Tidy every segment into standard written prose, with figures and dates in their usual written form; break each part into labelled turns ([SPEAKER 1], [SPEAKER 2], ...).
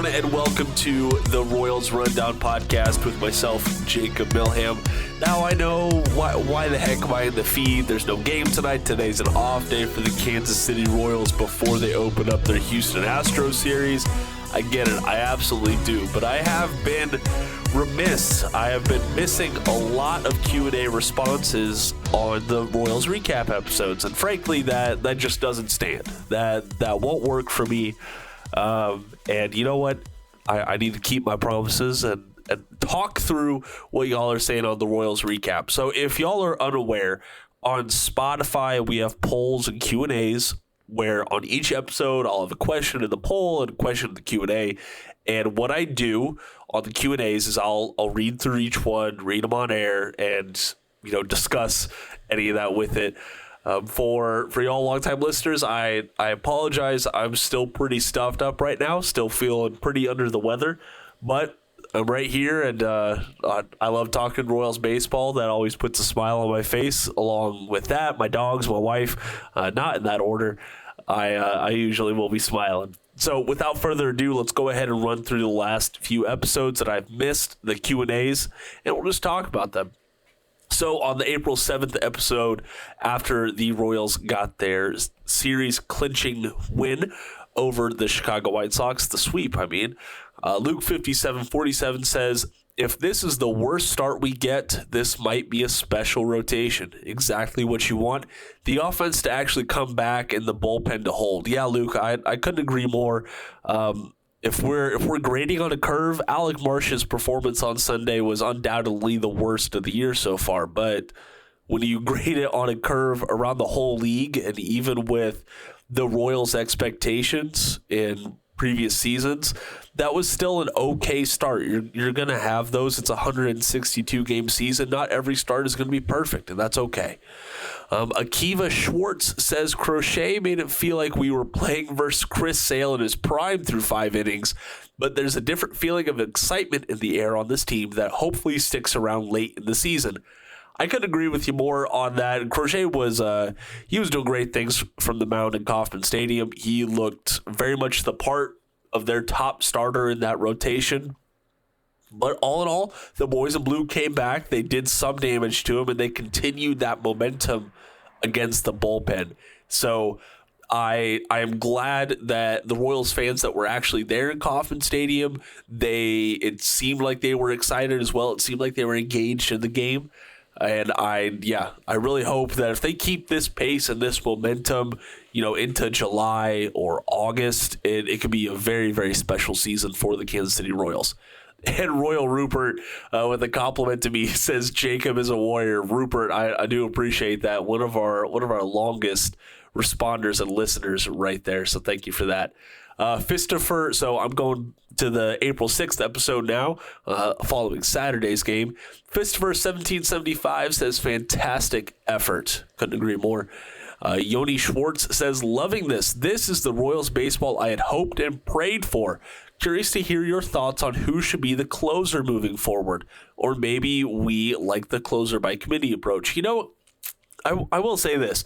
[SPEAKER 1] everyone, and welcome to the Royals Rundown podcast with myself, Jacob Milham. Now, I know why the heck am I in the feed? There's no game tonight. Today's an off day for the Kansas City Royals before they open up their Houston Astros series. I get it. I absolutely do. But I have been remiss. I have been missing a lot of Q&A responses on the Royals recap episodes. And frankly, that just doesn't stand. That won't work for me. And you know what? I need to keep my promises and talk through what y'all are saying on the Royals recap. So if y'all are unaware, on Spotify, we have polls and Q&As where on each episode, I'll have a question in the poll and a question in the Q&A. And what I do on the Q&As is I'll read through each one, read them on air, and discuss any of that with it. For y'all longtime listeners, I apologize. I'm still pretty stuffed up right now, still feeling pretty under the weather, but I'm right here, and I love talking Royals baseball. That always puts a smile on my face. Along with that, my dogs, my wife, not in that order. I usually will be smiling. So without further ado, let's go ahead and run through the last few episodes that I've missed, the Q&As, and we'll just talk about them. So on the April 7th episode, after the Royals got their series clinching win over the Chicago White Sox, the sweep, Luke 5747 says, if this is the worst start we get, this might be a special rotation. Exactly what you want. The offense to actually come back and the bullpen to hold. Yeah, Luke, I couldn't agree more. If we're grading on a curve, Alec Marsh's performance on Sunday was undoubtedly the worst of the year so far. But when you grade it on a curve around the whole league, and even with the Royals' expectations in previous seasons, that was still an okay start. You're going to have those. It's a 162-game season. Not every start is going to be perfect, and that's okay. Akiva Schwartz says Crochet made it feel like we were playing versus Chris Sale in his prime through 5 innings, but there's a different feeling of excitement in the air on this team that hopefully sticks around late in the season. I couldn't agree with you more on that. Crochet was doing great things from the mound in Kauffman Stadium. He looked very much the part of their top starter in that rotation. But all in all, the boys in blue came back. They did some damage to him, and they continued that momentum against the bullpen. So I am glad that the Royals fans that were actually there in Kauffman Stadium, it seemed like they were excited as well. It seemed like they were engaged in the game. And I really hope that if they keep this pace and this momentum, into July or August, it could be a very, very special season for the Kansas City Royals. And Royal Rupert, with a compliment to me, says Jacob is a warrior. Rupert, I do appreciate that. One of our longest responders and listeners right there. So thank you for that. Fistifer, so I'm going to the April 6th episode now, following Saturday's game. Fistifer 1775 says fantastic effort. Couldn't agree more. Yoni Schwartz says, loving this. This is the Royals baseball I had hoped and prayed for. Curious to hear your thoughts on who should be the closer moving forward. Or maybe we like the closer by committee approach. I will say this.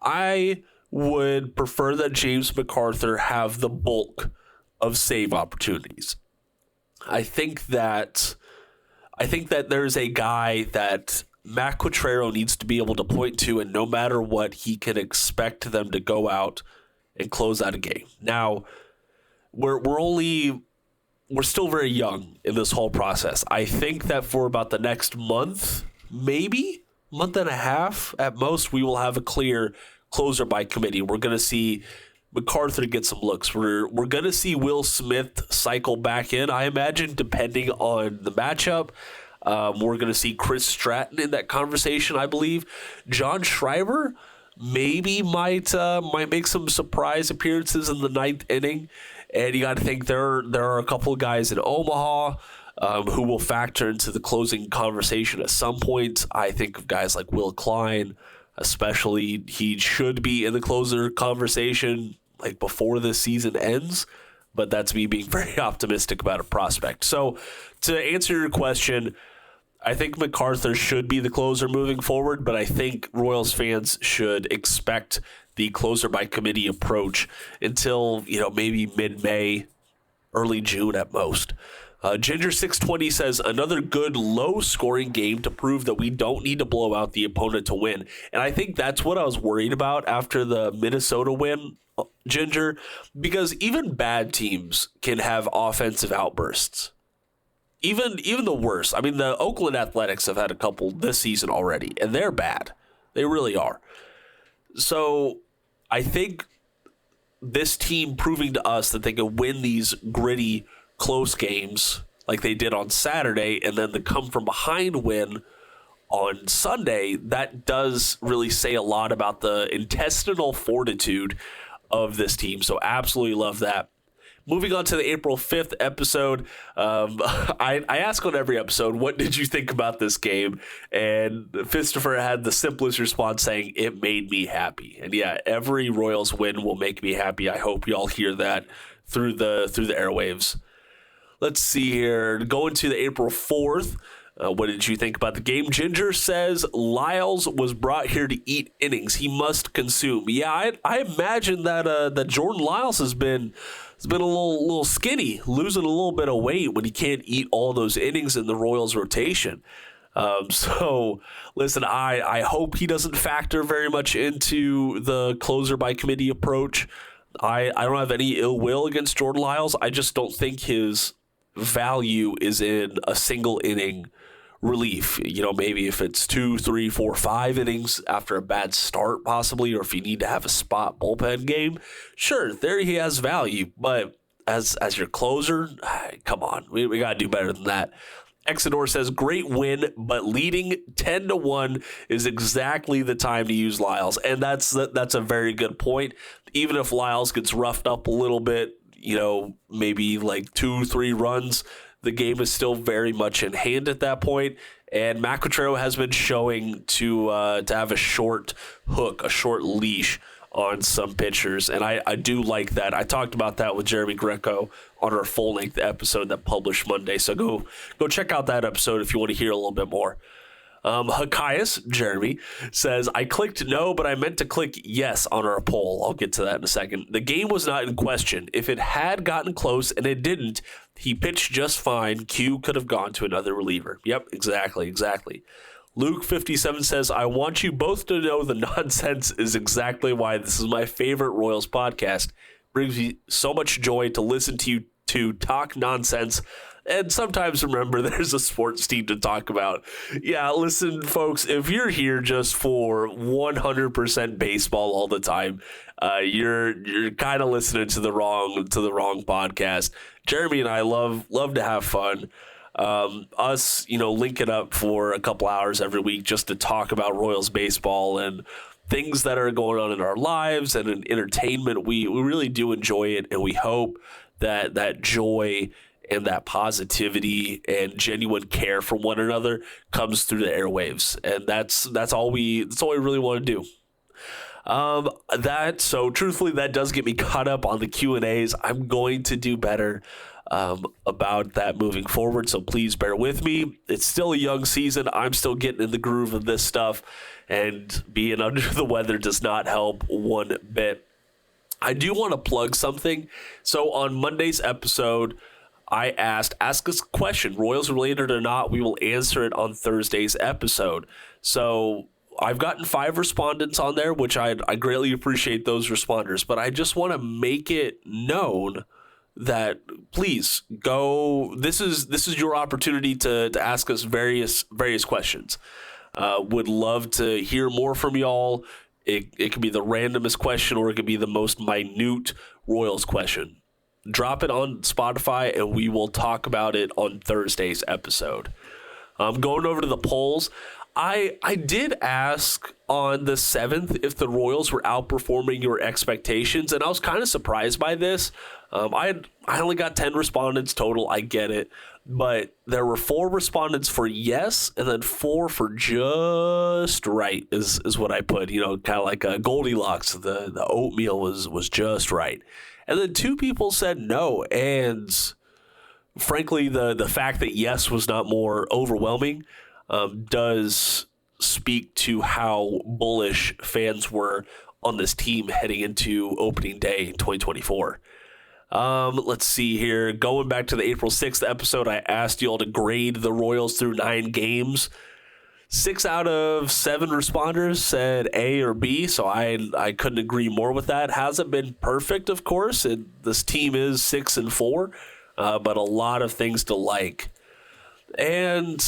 [SPEAKER 1] I would prefer that James MacArthur have the bulk of save opportunities. I think that there's a guy that Matt Quatrero needs to be able to point to, and no matter what, he can expect them to go out and close out a game. Now, we're still very young in this whole process. I think that for about the next month, maybe month and a half at most, we will have a clear closer by committee. We're going to see MacArthur get some looks. We're going to see Will Smith cycle back in, I imagine, depending on the matchup. We're going to see Chris Stratton in that conversation, I believe. John Schreiber maybe might make some surprise appearances in the 9th inning. And you got to think there are a couple of guys in Omaha who will factor into the closing conversation at some point. I think of guys like Will Klein, especially. He should be in the closer conversation like before the season ends, but that's me being very optimistic about a prospect. So to answer your question, I think MacArthur should be the closer moving forward, but I think Royals fans should expect the closer by committee approach until, maybe mid-May, early June at most. Ginger620 says, another good low-scoring game to prove that we don't need to blow out the opponent to win. And I think that's what I was worried about after the Minnesota win, Ginger, because even bad teams can have offensive outbursts. Even the worst. I mean, the Oakland Athletics have had a couple this season already, and they're bad. They really are. So I think this team proving to us that they can win these gritty, close games like they did on Saturday, and then the come from behind win on Sunday, that does really say a lot about the intestinal fortitude of this team. So absolutely love that. Moving on to the April 5th episode, I ask on every episode, what did you think about this game? And Fistifer had the simplest response saying, it made me happy. And yeah, every Royals win will make me happy. I hope y'all hear that through the airwaves. Let's see here. Going to the April 4th, what did you think about the game? Ginger says, Lyles was brought here to eat innings. He must consume. Yeah, I imagine that Jordan Lyles has been a little skinny, losing a little bit of weight when he can't eat all those innings in the Royals rotation. So, listen, I hope he doesn't factor very much into the closer by committee approach. I don't have any ill will against Jordan Lyles. I just don't think his value is in a single inning relief. You know, maybe if it's 2, 3, 4, 5 innings after a bad start, possibly, or if you need to have a spot bullpen game, sure, there he has value. But as your closer, come on, we got to do better than that. Exodor says, great win, but leading 10-1 is exactly the time to use Lyles. And that's a very good point. Even if Lyles gets roughed up a little bit, you know, maybe like 2-3 runs, the game is still very much in hand at that point. And Matt Quatrero has been showing to have a short hook, a short leash on some pitchers. And I do like that. I talked about that with Jeremy Greco on our full-length episode that published Monday. So go check out that episode if you want to hear a little bit more. Hakias, Jeremy, says, I clicked no, but I meant to click yes on our poll. I'll get to that in a second. The game was not in question. If it had gotten close and it didn't, he pitched just fine. Q could have gone to another reliever. Yep, exactly. Luke 57 says, I want you both to know the nonsense is exactly why this is my favorite Royals podcast. Brings me so much joy to listen to you two talk nonsense. And sometimes remember there's a sports team to talk about. Yeah, listen, folks, if you're here just for 100% baseball all the time, you're kind of listening to the wrong podcast. Jeremy and I love to have fun. Us, linking up for a couple hours every week just to talk about Royals baseball and things that are going on in our lives and in entertainment. We really do enjoy it, and we hope that joy and that positivity and genuine care for one another comes through the airwaves. And that's all we really want to do. So truthfully, that does get me caught up on the Q&As. I'm going to do better about that moving forward, so please bear with me. It's still a young season. I'm still getting in the groove of this stuff, and being under the weather does not help one bit. I do want to plug something. So on Monday's episode, I ask us a question, Royals related or not. We will answer it on Thursday's episode. So I've gotten 5 respondents on there, which I greatly appreciate those responders. But I just want to make it known that please go. This is your opportunity to ask us various questions. Would love to hear more from y'all. It could be the randomest question, or it could be the most minute Royals question. Drop it on Spotify, and we will talk about it on Thursday's episode. Going over to the polls, I did ask on the 7th if the Royals were outperforming your expectations, and I was kind of surprised by this. I only got 10 respondents total. I get it. But there were 4 respondents for yes, and then 4 for just right is what I put. Kind of like a Goldilocks. The oatmeal was just right. And then 2 people said no. And frankly, the fact that yes was not more overwhelming does speak to how bullish fans were on this team heading into opening day 2024. Let's see here. Going back to the April 6th episode, I asked you all to grade the Royals through 9 games. 6 out of 7 responders said A or B, so I couldn't agree more with that. Hasn't been perfect, of course. This team is 6-4, but a lot of things to like. And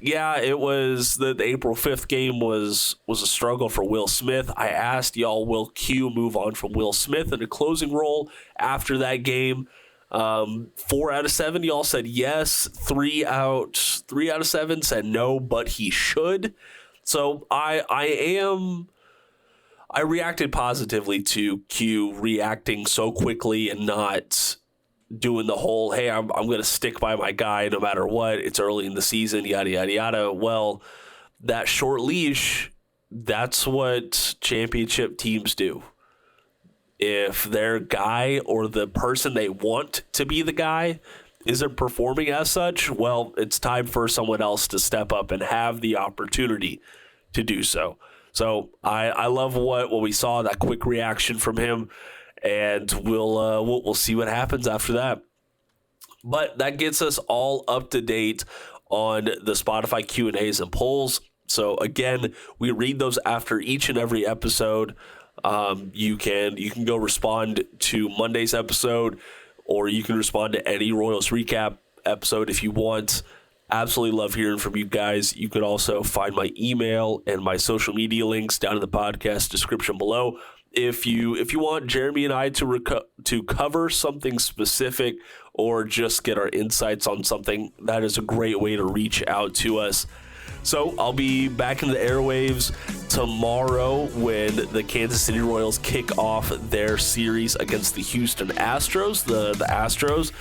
[SPEAKER 1] yeah, it was the April 5th game was a struggle for Will Smith. I asked y'all, will Q move on from Will Smith in a closing role after that game? 4 out of 7 y'all said yes. 3 out of 7 said no, but he should. So I reacted positively to Q reacting so quickly and not doing the whole, hey, I'm going to stick by my guy no matter what. It's early in the season, yada, yada, yada. Well, that short leash, that's what championship teams do. If their guy or the person they want to be the guy isn't performing as such, well, it's time for someone else to step up and have the opportunity to do so. So I love what we saw, that quick reaction from him. And we'll see what happens after that. But that gets us all up to date on the Spotify Q&As and polls. So again, we read those after each and every episode. You can go respond to Monday's episode, or you can respond to any Royals recap episode if you want. Absolutely love hearing from you guys. You can also find my email and my social media links down in the podcast description below. If you want Jeremy and I to cover something specific or just get our insights on something, that is a great way to reach out to us. So I'll be back in the airwaves tomorrow when the Kansas City Royals kick off their series against the Houston Astros. The Astros,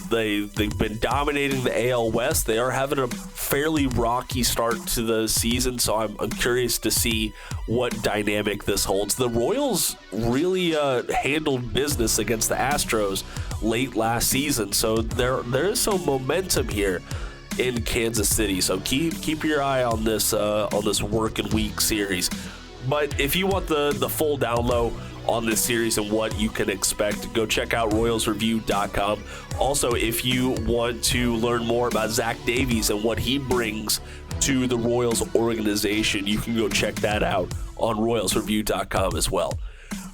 [SPEAKER 1] they've been dominating the AL West. They are having a fairly rocky start to the season, so I'm curious to see what dynamic this holds. The Royals really handled business against the Astros late last season, so there is some momentum here in Kansas City. So keep your eye on this working week series. But if you want the full down low on this series and what you can expect, go check out royalsreview.com. Also, if you want to learn more about Zach Davies and what he brings to the Royals organization, you can go check that out on royalsreview.com as well.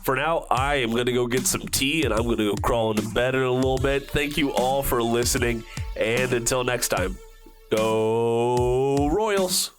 [SPEAKER 1] For now, I am going to go get some tea and I'm going to go crawl into bed in a little bit. Thank you all for listening, and until next time, go Royals!